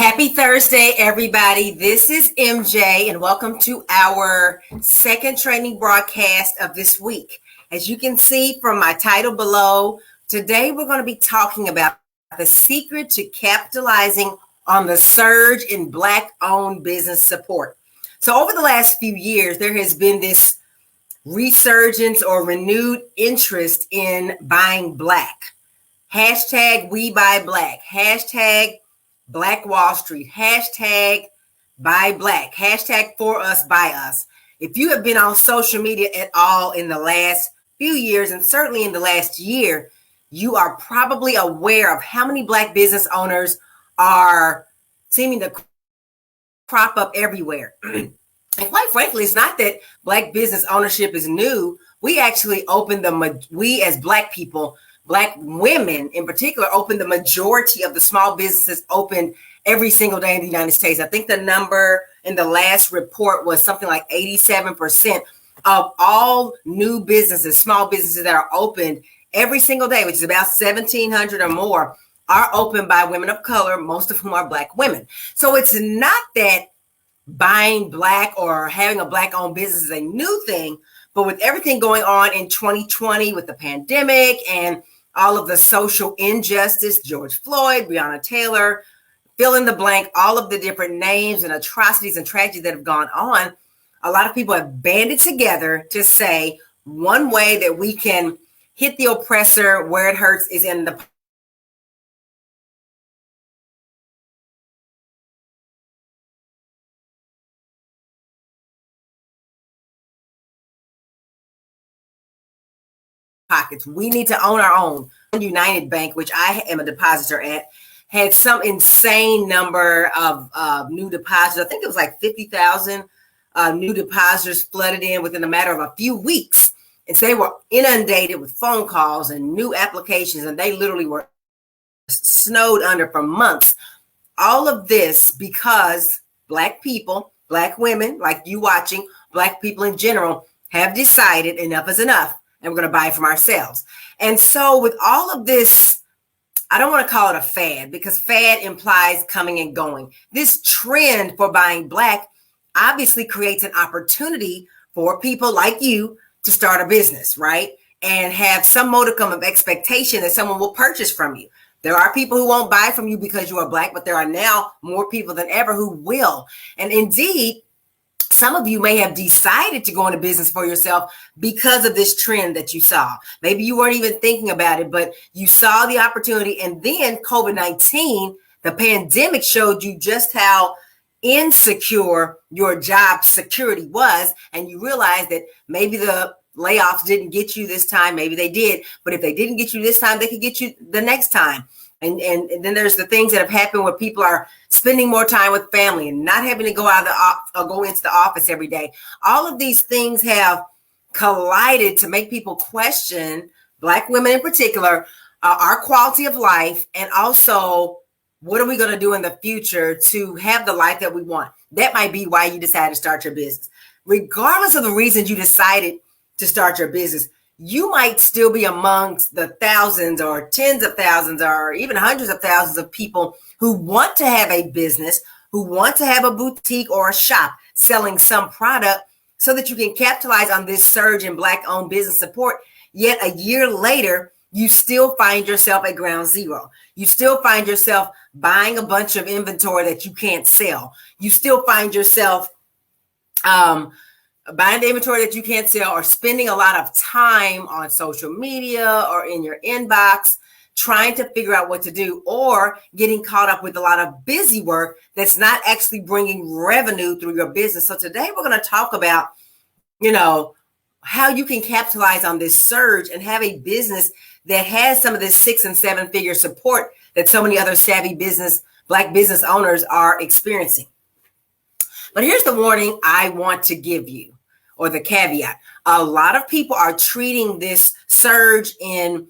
Happy Thursday, everybody. This is MJ, and welcome to our second training broadcast of this week. As you can see from my title below, today we're going to be talking about the secret to capitalizing on the surge in Black-owned business support. So over the last few years, there has been this resurgence or renewed interest in buying Black. Hashtag We Buy Black. Hashtag Black Wall Street, hashtag buy Black, hashtag for us, by us. If you have been on social media at all in the last few years, and certainly in the last year, you are probably aware of how many Black business owners are seeming to crop up everywhere. And quite frankly, it's not that Black business ownership is new. We actually opened we as Black people, Black women in particular, opened the majority of the small businesses open every single day in the United States. I think the number in the last report was something like 87% of all new businesses, small businesses that are opened every single day, which is about 1,700 or more, are opened by women of color, most of whom are Black women. So it's not that buying Black or having a Black-owned business is a new thing, but with everything going on in 2020 with the pandemic and all of the social injustice, George Floyd, Breonna Taylor, fill in the blank, all of the different names and atrocities and tragedies that have gone on, a lot of people have banded together to say one way that we can hit the oppressor where it hurts is in the pockets. We need to own our own. United Bank, which I am a depositor at, had some insane number of new depositors. I think it was like 50,000 new depositors flooded in within a matter of a few weeks. And so they were inundated with phone calls and new applications, and they literally were snowed under for months. All of this because Black people, Black women like you watching, Black people in general have decided enough is enough. And we're going to buy from ourselves. And so with all of this, I don't want to call it a fad because fad implies coming and going. This trend for buying Black obviously creates an opportunity for people like you to start a business, right? And have some modicum of expectation that someone will purchase from you. There are people who won't buy from you because you are Black, but there are now more people than ever who will. And indeed, some of you may have decided to go into business for yourself because of this trend that you saw. Maybe you weren't even thinking about it, but you saw the opportunity. And then COVID-19, the pandemic, showed you just how insecure your job security was. And you realized that maybe the layoffs didn't get you this time. Maybe they did. But if they didn't get you this time, they could get you the next time. And then there's the things that have happened where people are spending more time with family and not having to go out or go into the office every day. All of these things have collided to make people question, Black women in particular, our quality of life, and also what are we going to do in the future to have the life that we want. That might be why you decided to start your business. Regardless of the reasons you decided to start your business, you might still be amongst the thousands or tens of thousands or even hundreds of thousands of people who want to have a business, who want to have a boutique or a shop selling some product so that you can capitalize on this surge in Black-owned business support. Yet a year later, you still find yourself at ground zero. You still find yourself buying a bunch of inventory that you can't sell. You still find yourself buying the inventory that you can't sell, or spending a lot of time on social media or in your inbox trying to figure out what to do, or getting caught up with a lot of busy work that's not actually bringing revenue through your business. So today we're going to talk about, how you can capitalize on this surge and have a business that has some of this 6 and 7 figure support that so many other savvy Black business owners are experiencing. But here's the warning I want to give you, or the caveat. A lot of people are treating this surge in,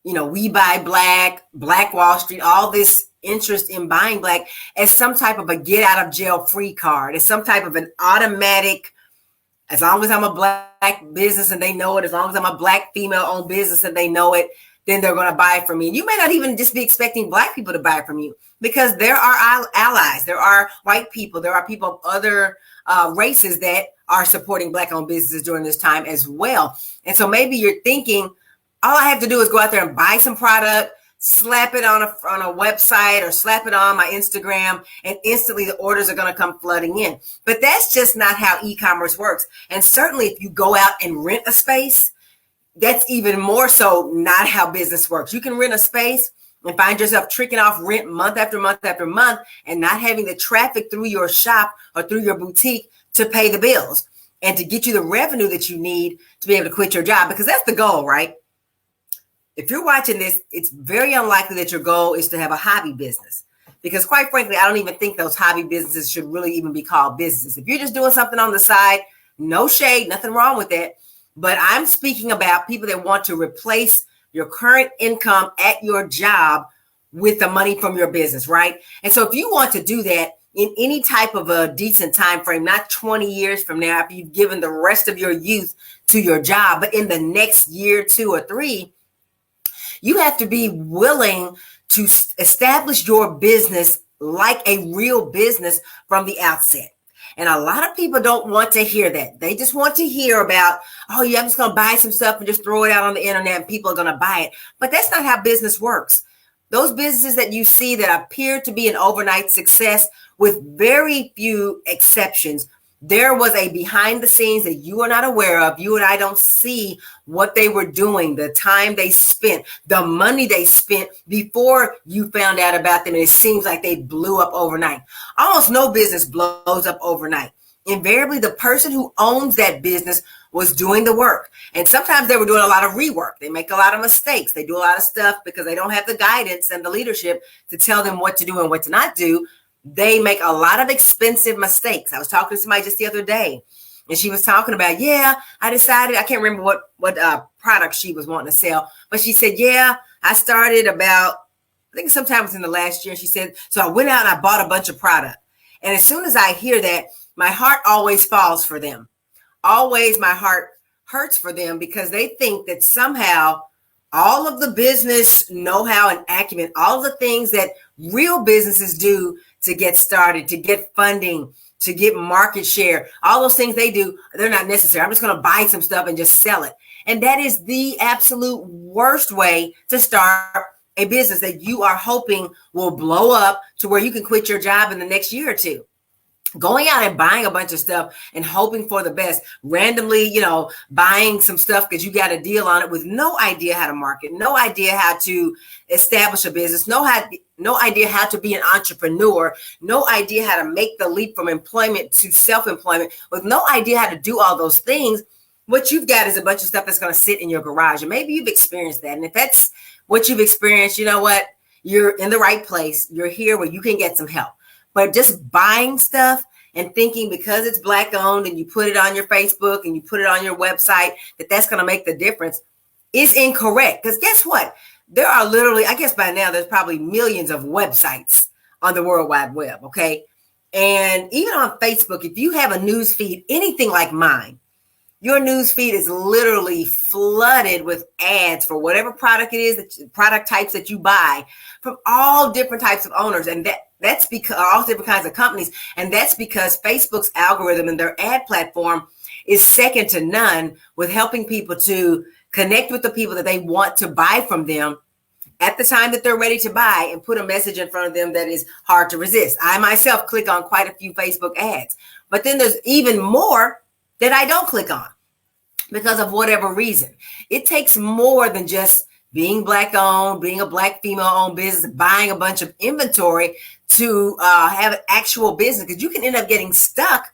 We Buy Black, Black Wall Street, all this interest in buying Black as some type of a get out of jail free card, as some type of an automatic, as long as I'm a Black business and they know it, as long as I'm a Black female owned business and they know it, then they're going to buy from you. You may not even just be expecting Black people to buy from you, because there are allies, there are white people, there are people of other races that are supporting Black-owned businesses during this time as well. And so maybe you're thinking, all I have to do is go out there and buy some product, slap it on a website or slap it on my Instagram, and instantly the orders are going to come flooding in. But that's just not how e-commerce works. And certainly if you go out and rent a space, that's even more so not how business works. You can rent a space and find yourself tricking off rent month after month after month and not having the traffic through your shop or through your boutique to pay the bills and to get you the revenue that you need to be able to quit your job, because that's the goal, right? If you're watching this, it's very unlikely that your goal is to have a hobby business, because quite frankly, I don't even think those hobby businesses should really even be called businesses. If you're just doing something on the side, no shade, nothing wrong with that. But I'm speaking about people that want to replace your current income at your job with the money from your business, right? And so if you want to do that in any type of a decent time frame, not 20 years from now after you've given the rest of your youth to your job, but in the next year, 2 or 3, you have to be willing to establish your business like a real business from the outset. And a lot of people don't want to hear that. They just want to hear about, oh, yeah, I'm just going to buy some stuff and just throw it out on the internet and people are going to buy it. But that's not how business works. Those businesses that you see that appear to be an overnight success, with very few exceptions, there was a behind the scenes that you are not aware of. You and I don't see what they were doing, the time they spent, the money they spent before you found out about them. And it seems like they blew up overnight. Almost no business blows up overnight. Invariably, the person who owns that business was doing the work. And sometimes they were doing a lot of rework. They make a lot of mistakes. They do a lot of stuff because they don't have the guidance and the leadership to tell them what to do and what to not do. They make a lot of expensive mistakes. I was talking to somebody just the other day, and she was talking about, yeah, I decided, I can't remember what product she was wanting to sell, but she said, yeah, I started about, I think sometime within the last year. She said, so I went out and I bought a bunch of product. And as soon as I hear that, my heart always falls for them. Always my heart hurts for them, because they think that somehow all of the business know-how and acumen, all the things that real businesses do to get started, to get funding, to get market share, all those things they do, they're not necessary. I'm just going to buy some stuff and just sell it. And that is the absolute worst way to start a business that you are hoping will blow up to where you can quit your job in the next year or two. Going out and buying a bunch of stuff and hoping for the best, randomly, buying some stuff because you got a deal on it with no idea how to market, no idea how to establish a business, no idea how to be an entrepreneur, no idea how to make the leap from employment to self-employment, with no idea how to do all those things. What you've got is a bunch of stuff that's going to sit in your garage. And maybe you've experienced that. And if that's what you've experienced, you know what? You're in the right place. You're here where you can get some help. But just buying stuff and thinking because it's Black owned and you put it on your Facebook and you put it on your website, that's going to make the difference is incorrect. Because guess what? There are literally, I guess by now, there's probably millions of websites on the World Wide Web. Okay. And even on Facebook, if you have a news feed, anything like mine, your news feed is literally flooded with ads for whatever product it is, product types that you buy from all different types of owners. And that's because all different kinds of companies. And that's because Facebook's algorithm and their ad platform is second to none with helping people to connect with the people that they want to buy from them at the time that they're ready to buy, and put a message in front of them that is hard to resist. I myself click on quite a few Facebook ads, but then there's even more that I don't click on because of whatever reason. It takes more than just being Black owned, being a Black female owned business, buying a bunch of inventory to have an actual business, because you can end up getting stuck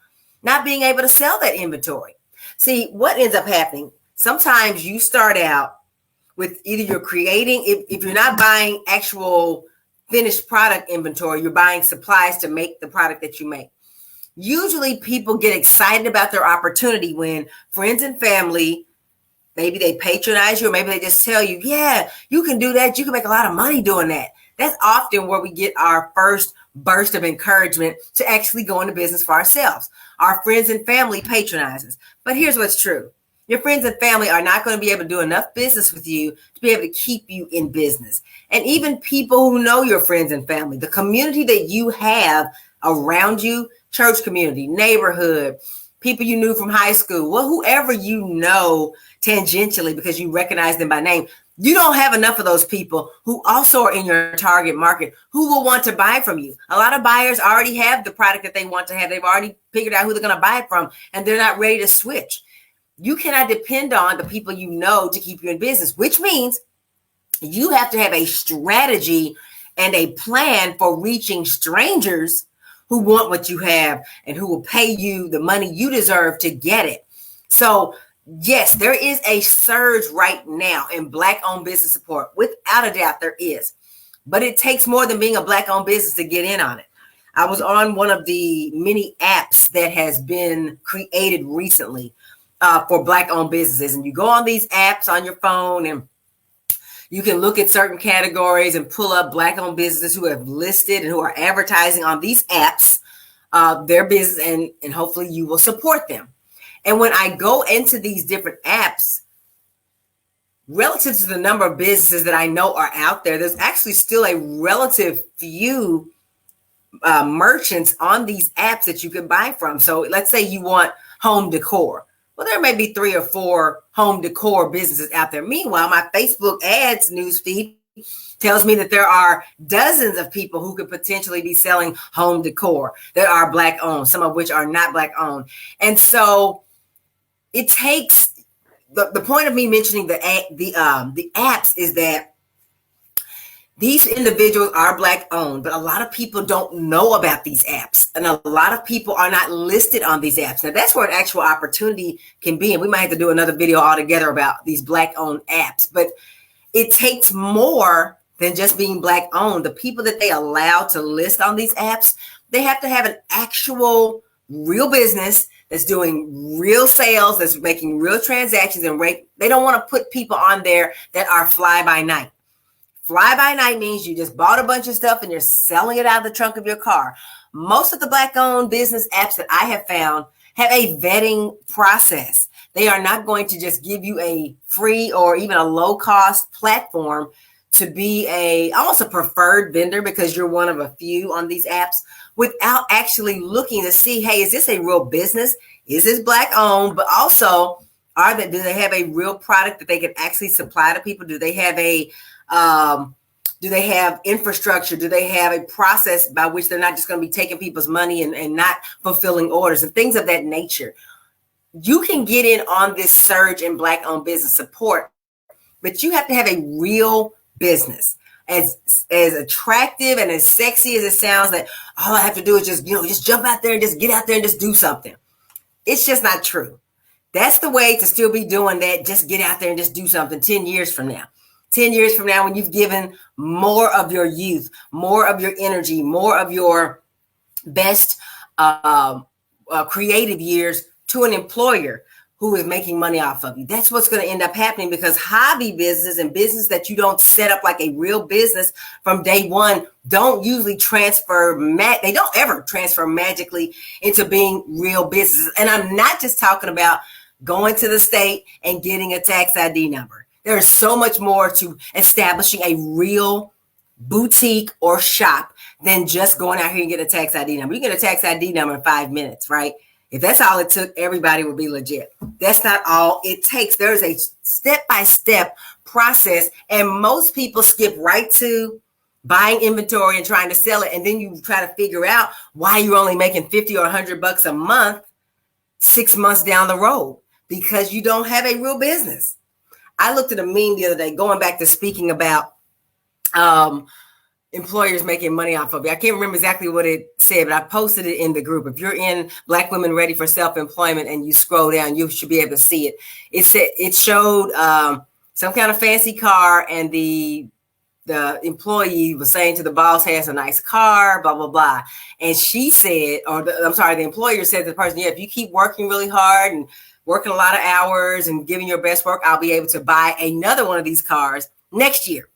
not being able to sell that inventory. See, what ends up happening, sometimes you start out with either you're creating, if you're not buying actual finished product inventory, you're buying supplies to make the product that you make. Usually people get excited about their opportunity when friends and family, maybe they patronize you, or maybe they just tell you, yeah, you can do that. You can make a lot of money doing that. That's often where we get our first burst of encouragement to actually go into business for ourselves. Our friends and family patronize us. But here's what's true. Your friends and family are not going to be able to do enough business with you to be able to keep you in business. And even people who know your friends and family, the community that you have around you, church community, neighborhood, people you knew from high school, well, whoever you know tangentially because you recognize them by name, you don't have enough of those people who also are in your target market who will want to buy from you. A lot of buyers already have the product that they want to have. They've already figured out who they're going to buy it from, and they're not ready to switch. You cannot depend on the people you know to keep you in business, which means you have to have a strategy and a plan for reaching strangers who want what you have and who will pay you the money you deserve to get it. So, yes, there is a surge right now in Black-owned business support. Without a doubt, there is. But it takes more than being a Black-owned business to get in on it. I was on one of the many apps that has been created recently for Black-owned businesses. And you go on these apps on your phone and you can look at certain categories and pull up Black-owned businesses who have listed and who are advertising on these apps, their business, and hopefully you will support them. And when I go into these different apps, relative to the number of businesses that I know are out there, there's actually still a relative few merchants on these apps that you can buy from. So let's say you want home decor. Well, there may be 3 or 4 home decor businesses out there. Meanwhile, my Facebook ads newsfeed tells me that there are dozens of people who could potentially be selling home decor that are Black owned, some of which are not Black owned. And so it takes the point of me mentioning the apps is that these individuals are Black owned, but a lot of people don't know about these apps. And a lot of people are not listed on these apps. Now, that's where an actual opportunity can be. And we might have to do another video altogether about these Black owned apps. But it takes more than just being Black owned. The people that they allow to list on these apps, they have to have an actual real business that's doing real sales, that's making real transactions. And they don't want to put people on there that are fly by night. Fly by night means you just bought a bunch of stuff and you're selling it out of the trunk of your car. Most of the Black-owned business apps that I have found have a vetting process. They are not going to just give you a free or even a low-cost platform to be almost a preferred vendor because you're one of a few on these apps without actually looking to see, hey, is this a real business? Is this Black-owned? But also, do they have a real product that they can actually supply to people? Do they have infrastructure? Do they have a process by which they're not just going to be taking people's money and not fulfilling orders and things of that nature? You can get in on this surge in Black-owned business support, but you have to have a real business. As attractive and as sexy as it sounds, that all I have to do is just jump out there and just get out there and just do something. It's just not true. That's the way to still be doing that. Just get out there and just do something 10 years from now. 10 years from now, when you've given more of your youth, more of your energy, more of your best creative years to an employer who is making money off of you. That's what's going to end up happening, because hobby business and business that you don't set up like a real business from day one don't usually transfer. They don't ever transfer magically into being real businesses. And I'm not just talking about going to the state and getting a tax ID number. There's so much more to establishing a real boutique or shop than just going out here and get a tax ID number. You get a tax ID number in 5 minutes, right? If that's all it took, everybody would be legit. That's not all it takes. There's a step-by-step process, and most people skip right to buying inventory and trying to sell it, and then you try to figure out why you're only making $50 or $100 a month 6 months down the road, because you don't have a real business. I looked at a meme the other day, going back to speaking about employers making money off of it. I can't remember exactly what it said, but I posted it in the group. If you're in Black Women Ready for Self-Employment and you scroll down, you should be able to see it. It showed some kind of fancy car, and the employee was saying to the boss, has a nice car, blah, blah, blah. And she said, the employer said to the person, yeah, if you keep working really hard and working a lot of hours and giving your best work, I'll be able to buy another one of these cars next year.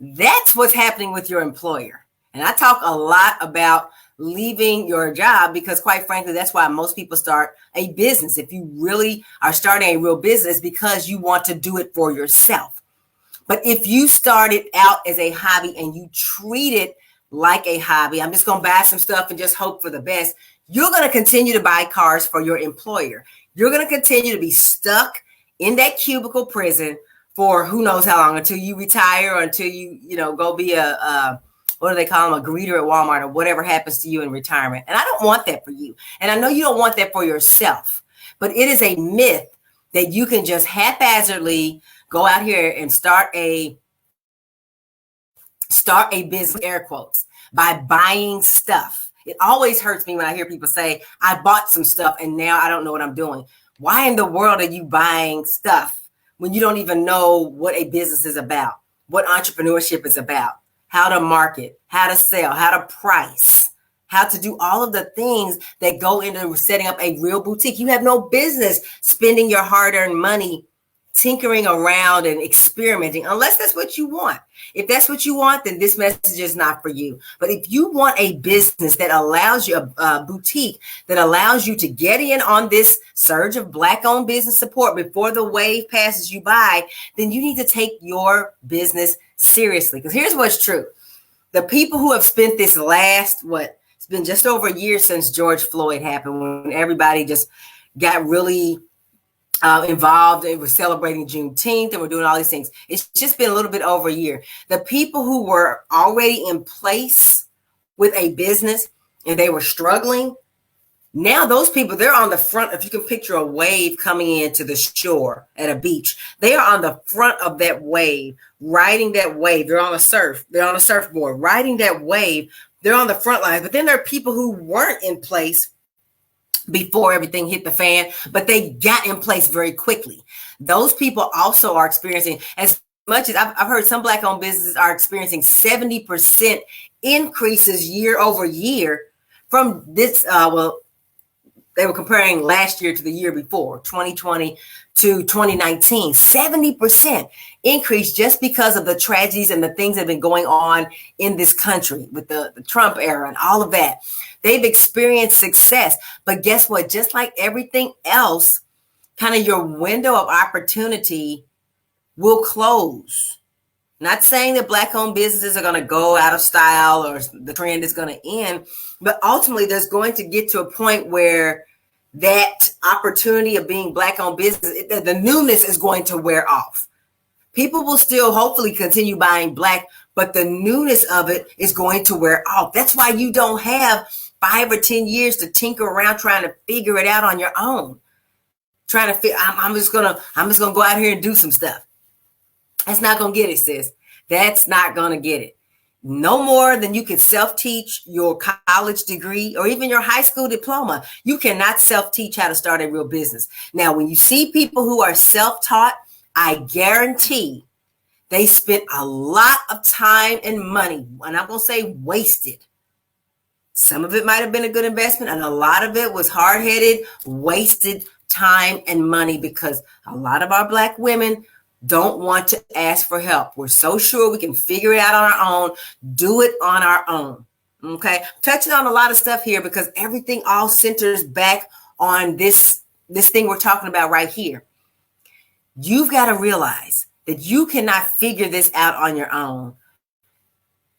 That's what's happening with your employer. And I talk a lot about leaving your job because, quite frankly, that's why most people start a business. If you really are starting a real business, because you want to do it for yourself. But if you started out as a hobby and you treat it like a hobby, I'm just going to buy some stuff and just hope for the best, you're going to continue to buy cars for your employer. You're going to continue to be stuck in that cubicle prison for who knows how long, until you retire or until you go be a what do they call them, a greeter at Walmart or whatever happens to you in retirement. And I don't want that for you. And I know you don't want that for yourself, but it is a myth that you can just haphazardly go out here and start a business, air quotes, by buying stuff. It always hurts me when I hear people say, I bought some stuff and now I don't know what I'm doing. Why in the world are you buying stuff when you don't even know what a business is about, what entrepreneurship is about, how to market, how to sell, how to price, how to do all of the things that go into setting up a real boutique? You have no business spending your hard-earned money tinkering around and experimenting, unless that's what you want. If that's what you want, then this message is not for you. But if you want a business that allows you, a boutique that allows you to get in on this surge of Black-owned business support before the wave passes you by, then you need to take your business seriously. Because here's what's true. The people who have spent this last, it's been just over a year since George Floyd happened, when everybody just got really involved and we're celebrating Juneteenth and we're doing all these things. It's just been a little bit over a year. The people who were already in place with a business and they were struggling, now those people, they're on the front. If you can picture a wave coming into the shore at a beach, they are on the front of that wave, riding that wave. They're on a surfboard, riding that wave. They're on the front lines. But then there are people who weren't in place before everything hit the fan, but they got in place very quickly. Those people also are experiencing, as much as I've heard some Black-owned businesses are experiencing 70% increases year over year from this. They were comparing last year to the year before, 2020 to 2019, 70% increase just because of the tragedies and the things that have been going on in this country with the Trump era and all of that. They've experienced success. But guess what? Just like everything else, kind of your window of opportunity will close. Not saying that Black-owned businesses are going to go out of style or the trend is going to end, but ultimately there's going to get to a point where that opportunity of being Black-owned business, the newness is going to wear off. People will still hopefully continue buying Black, but the newness of it is going to wear off. That's why you don't have 5 or 10 years to tinker around trying to figure it out on your own. I'm just gonna go out here and do some stuff. That's not gonna get it, sis. That's not gonna get it. No more than you can self-teach your college degree or even your high school diploma. You cannot self-teach how to start a real business. Now, when you see people who are self-taught, I guarantee they spent a lot of time and money, and I'm going to say wasted. Some of it might have been a good investment, and a lot of it was hard-headed, wasted time and money, because a lot of our Black women don't want to ask for help. We're so sure we can figure it out on our own, do it on our own. Okay, touching on a lot of stuff here because everything all centers back on this thing we're talking about right here. You've got to realize that you cannot figure this out on your own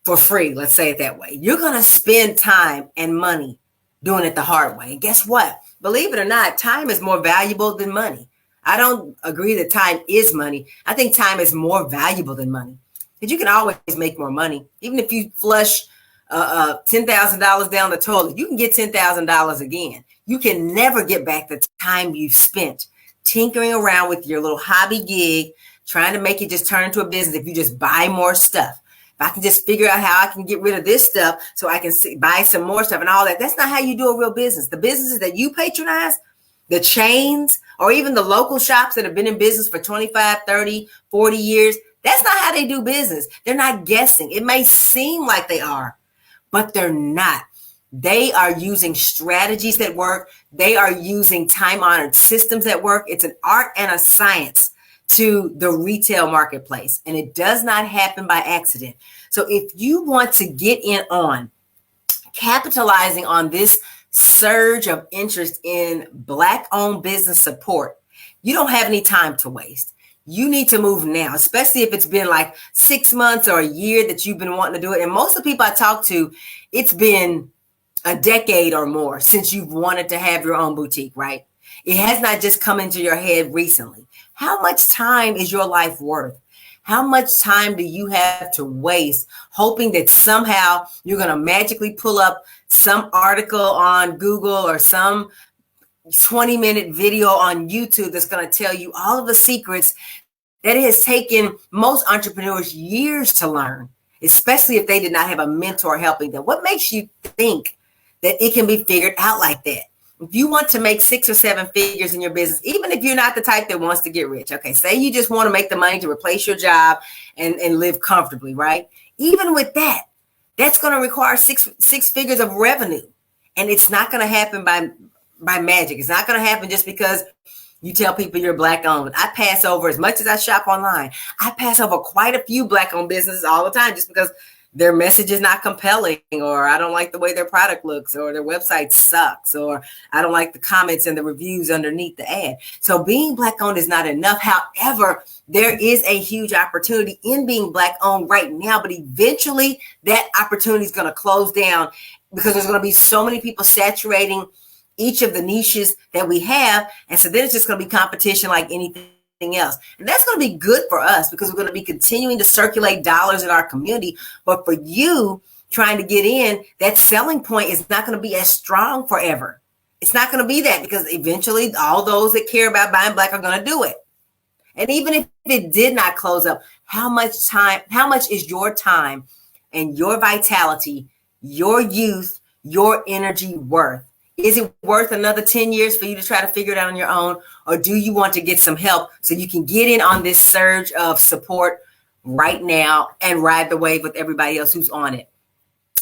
for free. Let's say it that way. You're going to spend time and money doing it the hard way. And guess what? Believe it or not, time is more valuable than money. I don't agree that time is money. I think time is more valuable than money, because you can always make more money. Even if you flush $10,000 down the toilet, you can get $10,000 again. You can never get back the time you've spent tinkering around with your little hobby gig, trying to make it just turn into a business. If you just buy more stuff, if I can just figure out how I can get rid of this stuff so I can buy some more stuff and all that. That's not how you do a real business. The businesses that you patronize, the chains, or even the local shops that have been in business for 25, 30, 40 years, that's not how they do business. They're not guessing. It may seem like they are, but they're not. They are using strategies that work. They are using time-honored systems that work. It's an art and a science to the retail marketplace. And it does not happen by accident. So if you want to get in on capitalizing on this surge of interest in Black-owned business support, you don't have any time to waste. You need to move now, especially if it's been like 6 months or a year that you've been wanting to do it. And most of the people I talk to, it's been a decade or more since you've wanted to have your own boutique, right? It has not just come into your head recently. How much time is your life worth? How much time do you have to waste hoping that somehow you're going to magically pull up some article on Google or some 20-minute video on YouTube that's going to tell you all of the secrets that it has taken most entrepreneurs years to learn, especially if they did not have a mentor helping them? What makes you think that it can be figured out like that? If you want to make 6 or 7 figures in your business, even if you're not the type that wants to get rich, okay, say you just want to make the money to replace your job and live comfortably, right? Even with that, that's going to require six figures of revenue. And it's not going to happen by magic. It's not going to happen just because you tell people you're Black-owned. I pass over, as much as I shop online, I pass over quite a few Black-owned businesses all the time just because their message is not compelling, or I don't like the way their product looks, or their website sucks, or I don't like the comments and the reviews underneath the ad. So being Black-owned is not enough. However, there is a huge opportunity in being Black-owned right now, but eventually that opportunity is going to close down because there's going to be so many people saturating each of the niches that we have. And so then it's just going to be competition like anything else. And that's going to be good for us because we're going to be continuing to circulate dollars in our community. But for you trying to get in, that selling point is not going to be as strong forever. It's not going to be that because eventually all those that care about buying Black are going to do it. And even if it did not close up, how much is your time and your vitality, your youth, your energy worth? Is it worth another 10 years for you to try to figure it out on your own? Or do you want to get some help so you can get in on this surge of support right now and ride the wave with everybody else who's on it?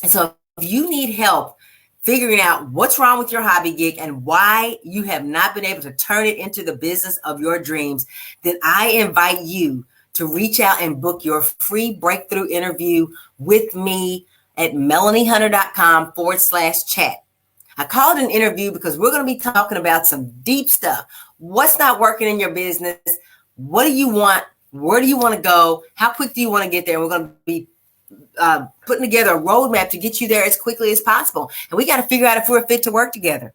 And so if you need help figuring out what's wrong with your hobby gig and why you have not been able to turn it into the business of your dreams, then I invite you to reach out and book your free breakthrough interview with me at melaniehunter.com/chat. I called an interview because we're going to be talking about some deep stuff. What's not working in your business? What do you want? Where do you want to go? How quick do you want to get there? And we're going to be putting together a roadmap to get you there as quickly as possible. And we got to figure out if we're fit to work together.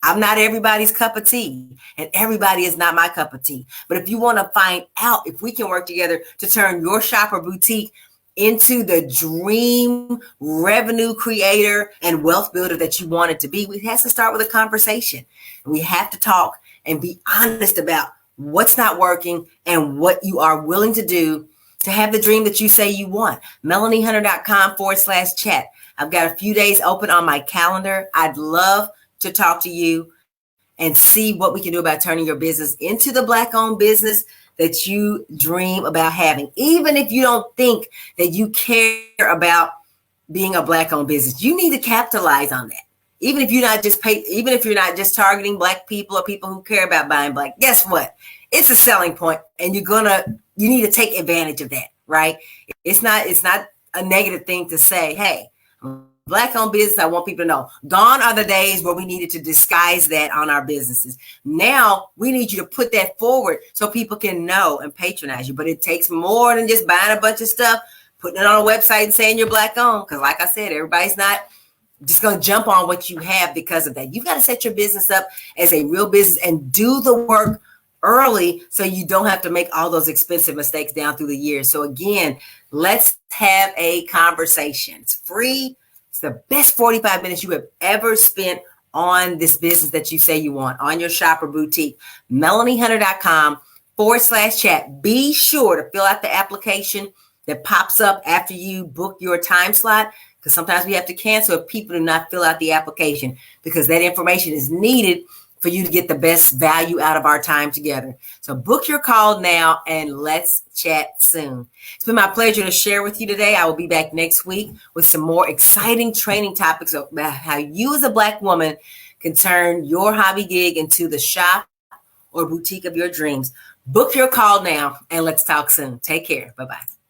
I'm not everybody's cup of tea, and everybody is not my cup of tea. But if you want to find out if we can work together to turn your shop or boutique into the dream revenue creator and wealth builder that you want it to be, we have to start with a conversation. We have to talk and be honest about what's not working and what you are willing to do to have the dream that you say you want. melaniehunter.com/chat. I've got a few days open on my calendar. I'd love to talk to you and see what we can do about turning your business into the Black-owned business that you dream about having. Even if you don't think that you care about being a Black-owned business, you need to capitalize on that. Even if you're not just targeting Black people or people who care about buying Black, guess what? It's a selling point, and you need to take advantage of that, right? It's not a negative thing to say, hey, Black-owned business, I want people to know. Gone are the days where we needed to disguise that on our businesses. Now we need you to put that forward so people can know and patronize you. But it takes more than just buying a bunch of stuff, putting it on a website and saying you're Black-owned. Because like I said, everybody's not just going to jump on what you have because of that. You've got to set your business up as a real business and do the work early so you don't have to make all those expensive mistakes down through the years. So again, let's have a conversation. It's free. It's the best 45 minutes you have ever spent on this business that you say you want, on your shop or boutique. melaniehunter.com/chat. Be sure to fill out the application that pops up after you book your time slot, because sometimes we have to cancel if people do not fill out the application, because that information is needed for you to get the best value out of our time together. So book your call now and let's chat soon. It's been my pleasure to share with you today. I will be back next week with some more exciting training topics about how you as a Black woman can turn your hobby gig into the shop or boutique of your dreams. Book your call now and let's talk soon. Take care. Bye-bye.